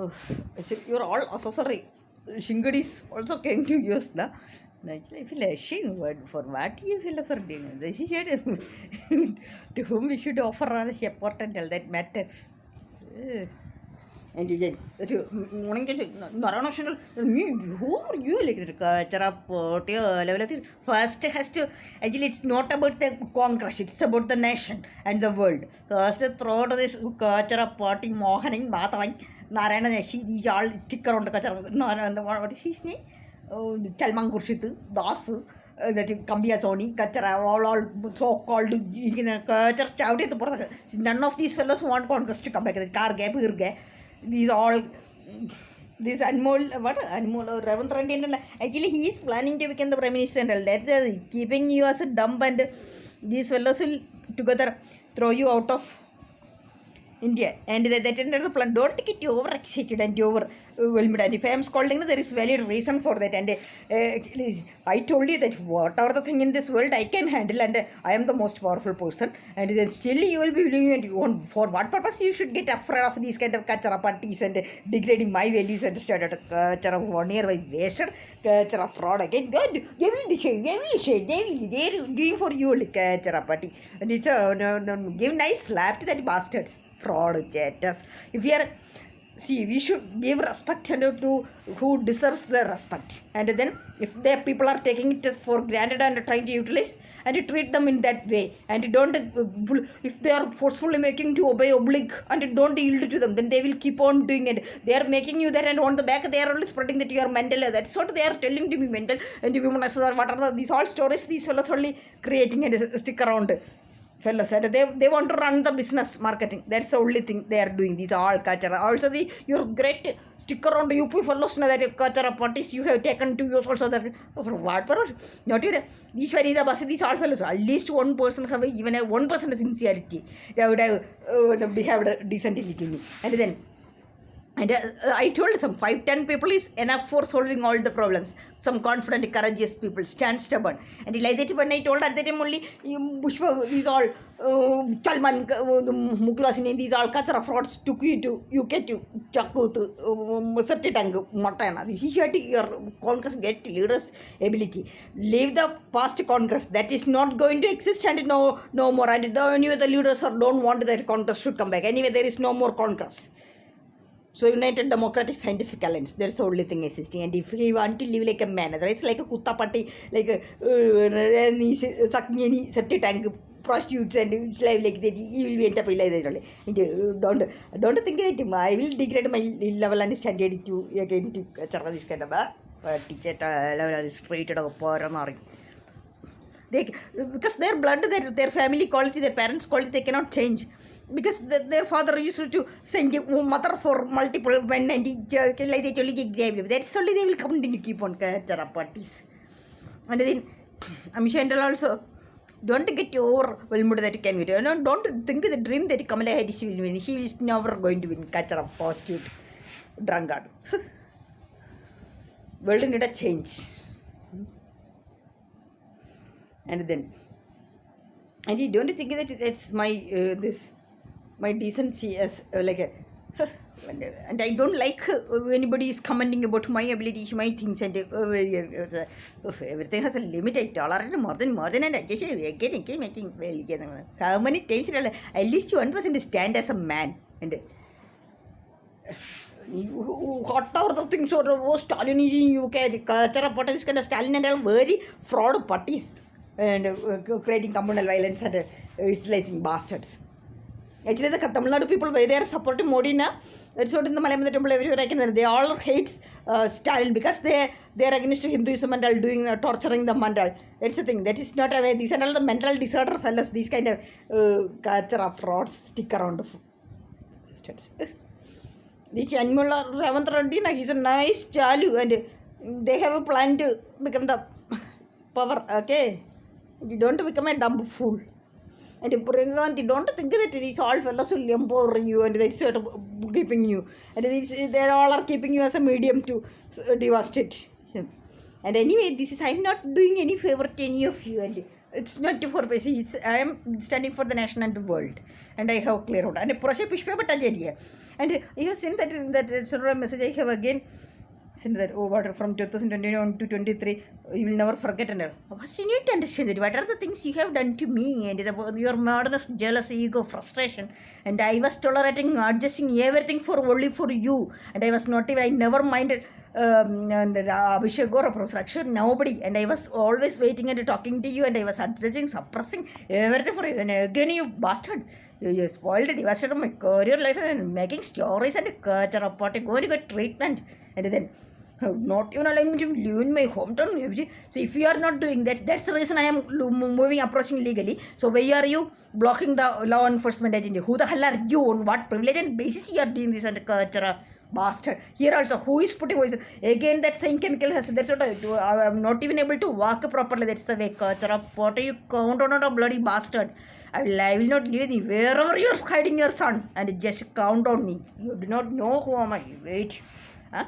Oh, actually, you're all accessory. Shingadis also came to US now. Actually, I feel ashamed for what you feel are doing. This is to whom we should offer our support and tell that matters. And then ഒരു morning Narayana who are you like first has to actually it's not about the congress, it's about the nation and the world. First throw this kachara party mohaning mathavan narayana nashi these all sticker on the kachara what is his name, Talman Kurshit Das, that Kambia Sony, Kachara, all so called church shouted. None of these fellows want Congress to come back. The car gap, these all, this Anmol, what Anmol, Ravant Reddy, actually he is planning to become the Prime Minister and that's keeping you as a dumb, and these fellows will together throw you out of India, and that ended the plan. Don't get over excited and overwhelmed. And if I am scolding, there is valid reason for that. And I told you that whatever the thing in this world I can handle, and I am the most powerful person. And then still you will be doing it. For what purpose you should get afraid of these kind of kachara parties and degrading my values and started kachara 1 year by wasted kachara fraud again. God, they are doing for you like kachara party, and it's give nice slap to that bastards. Fraud chatters. If we are, see, we should give respect to who deserves the respect, and then if the people are taking it for granted and trying to utilize and treat them in that way, and don't if they are forcefully making to obey oblique and don't yield to them, then they will keep on doing it. They are making you there, and on the back they are only spreading that you are mental. That's what they are telling to me, mental and women. What are these all stories these fellows only creating and stick around fellows, and they want to run the business marketing. That's the only thing they are doing. These are all kachara. Also your great sticker on the UP fellows now that kachara parties you have taken to use also that for what purpose? Not even these very the bus, these all fellows, at least one person have even a 1% sincerity. They would have behaved decently to me. And then I told some 5-10 people is enough for solving all the problems. Some confident, courageous people stand stubborn. And like that, when I told at that time only, these all Chalman, Muklasini, these all kachara frauds took you to UK to Chakut, Septitang, Matana. This is your Congress get leaders' ability. Leave the past Congress. That is not going to exist, and no more. And anyway, the leaders don't want that Congress should come back. Anyway, there is no more Congress. So United Democratic Scientific Alliance, that's the only thing existing. And if you want to live like a man, otherwise like a kutta party, like a septic tank prostitutes, and live like that, you will be end up like that. Don't think that I will degrade my level and standard to again to this kind of teacher level is created of poor and they, because their blood, their family quality, their parents' quality, they cannot change. Because their father used to send mother for multiple men, and like they only gave. That's only they will continue to keep on kachara parties. And then Amishandal also, don't get overwhelmed that you can win. No, don't think the dream that Kamala Harris will win. She is never going to win. Kachara prostitute, drunkard. World need a change. And then, and you don't think that it's my my decency as like a and I don't like anybody is commenting about my abilities, my things, and everything has a limit. I tolerate more than, and I just again making well. How many times at least 1% stand as a man, and whatever the things or Stalin is in UK, the kachara parties kind of Stalin and all very fraud parties, and creating communal violence and utilizing bastards. Actually, the Tamil Nadu people, why they are supporting Modi now, that's what in the Malayalam temple everywhere I can, they all hate Stalin because they are against Hinduism and all doing torturing them and all. That's the thing. That is not a way. These are all the mental disorder fellows. These kind of kachara frauds stick around. This animal Ravant Reddy, he's a nice chalu, and they have a plan to become the power. Okay, you don't become a dumb fool. And you don't think that these all fellows will empower you, and they sort of keeping you, and they all are keeping you as a medium to devastate him. And anyway, this is, I'm not doing any favor to any of you, and it's not for I am standing for the nation and the world, and I have clear out. And Proshe Pushpa Bhattacharya, And you have seen that in that sort of message I have again seen that, oh, what from 2021 to 23, you will never forget. And what you need to understand that what are the things you have done to me, and your madness, jealousy, ego, frustration, and I was tolerating, adjusting everything for only for you, and I was not even, I never minded and Abhishek or Professor, nobody, and I was always waiting and talking to you, and I was adjusting, suppressing everything for you, and again you bastard. You spoiled it, devastated my career life, and making stories and culture apart, going to get treatment, and then not even allowing me to live in my hometown. So if you are not doing that, that's the reason I am moving, approaching legally. So why are you blocking the law enforcement agency? Who the hell are you? On what privilege and basis you are doing this and culture? Bastard. Here also, who is putting voice? Again, that same chemical has, that's what I am not even able to walk properly. That's the way culture of what you count on a bloody bastard. I will not leave you wherever you are hiding your son, and just count on me. You do not know who am I. Wait. Huh?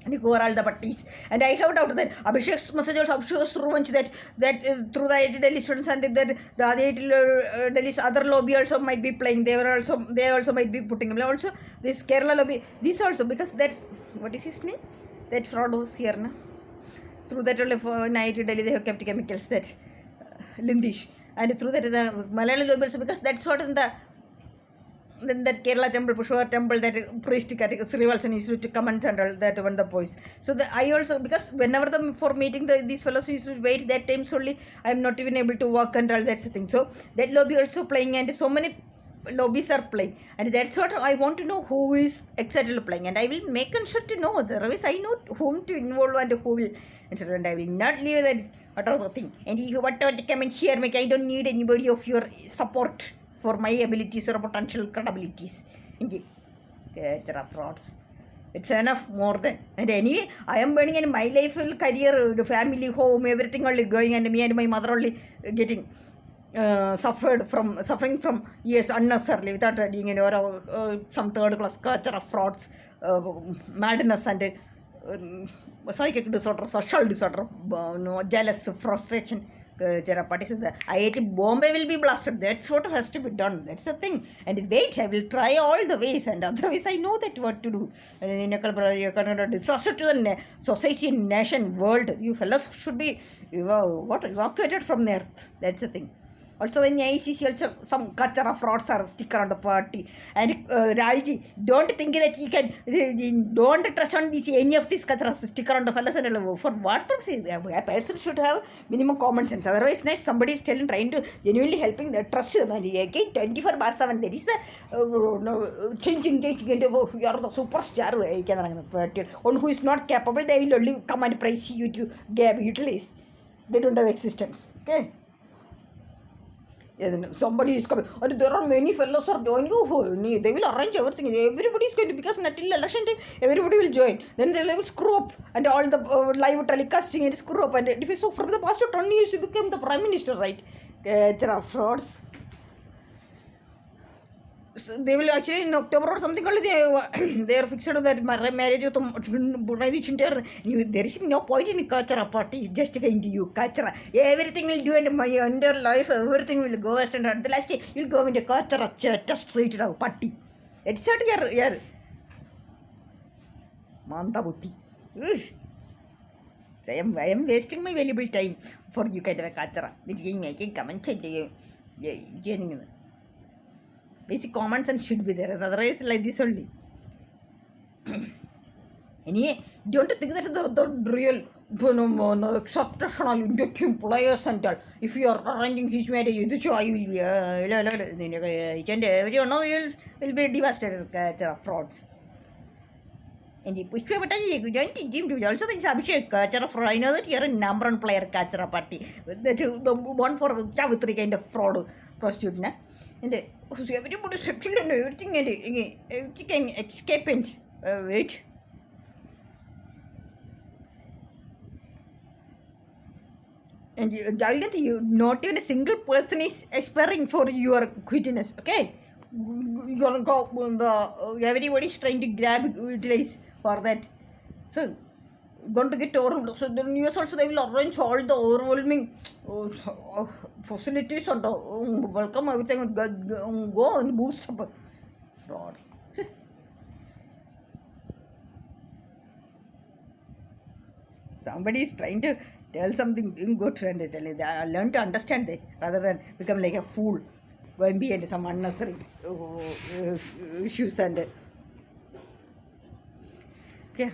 And you go all the parties. And I have doubt that Abhishek's message also shows revenge that through the IIT Delhi students, and that the IIT Delhi's other lobby also might be playing. They also might be putting him. Also this Kerala lobby, this also, because that, what is his name? That fraud was here, na? Through that only for IIT Delhi they have kept chemicals, that Lindish, and through that the Malayali lobby also, because that's what in the then that Kerala temple, Pushkar temple, that priest Srivalsan used to come and handle that one the boys. So I also, because whenever for meeting these fellows used to wait, that times only I am not even able to walk and all, that's the thing. So that lobby also playing, and so many lobbies are playing, and that's what I want to know, who is exactly playing, and I will make sure to know. Otherwise I know whom to involve and who will, and I will not leave that whatever thing. And you whatever come and share, make, I don't need anybody of your support for my abilities or potential credibilities. There are frauds. It's enough more than. And anyway, I am burning in my life, career, the family, home, everything only going, and me and my mother only getting suffering from years unnecessarily, without doing some third class culture of frauds, madness, and psychic disorder, social disorder, jealous, frustration. Parties in the IIT Bombay will be blasted. That's what has to be done. That's the thing. And wait, I will try all the ways, and otherwise I know that what to do. And in a disaster to the society, nation, world. You fellows should be evacuated from the earth. That's the thing. Also in ICC also some culture of frauds are sticker on the party. And Ralji, don't think that you can, don't trust on this, any of these culture sticker on the fellows, and for what purpose? A person should have minimum common sense. Otherwise, if somebody is trying to genuinely helping, the trust them, and again 24/7, there is the changing, you are the superstar. One who is not capable, they will only come and praise you to utilize. They don't have existence. Okay. Somebody is coming, and there are many fellows are joining you. They will arrange everything. Everybody is going to, because until election time, everybody will join. Then they will screw up, and all the live telecasting and screw up. And if you so from the past 10 years, you became the prime minister, right? There are frauds. So they will actually in October or something, they are fixed on that marriage. There is no point in culture party justifying to you. Culture, everything will do, and my under life, everything will go as, and at the last day you'll go into culture just straight out party. It's not your Manta Buddhi. So I am wasting my valuable time for you kind of a culture. Making comments and basic common sense should be there, otherwise like this only. Anyway, don't think that the real exceptional Indian players and all. If you are arranging his marriage, you will be each and everyone will be devastated frauds. And if you don't also think Abhishek culture fraud. I know that you are a number one player culture party. The one for Chavitri kind of fraud prostitute, na? And everybody settled and everything, and everything escape and wait. And I don't think not even a single person is aspiring for your quittiness, okay? You're gonna go, everybody is trying to utilize for that. So, going to get overwhelmed. So the news also, they will arrange all the overwhelming facilities and welcome everything, go and boost up fraud. Somebody is trying to tell something good and they tell you, learn to understand it rather than become like a fool. Go and be into some unnecessary issues and okay.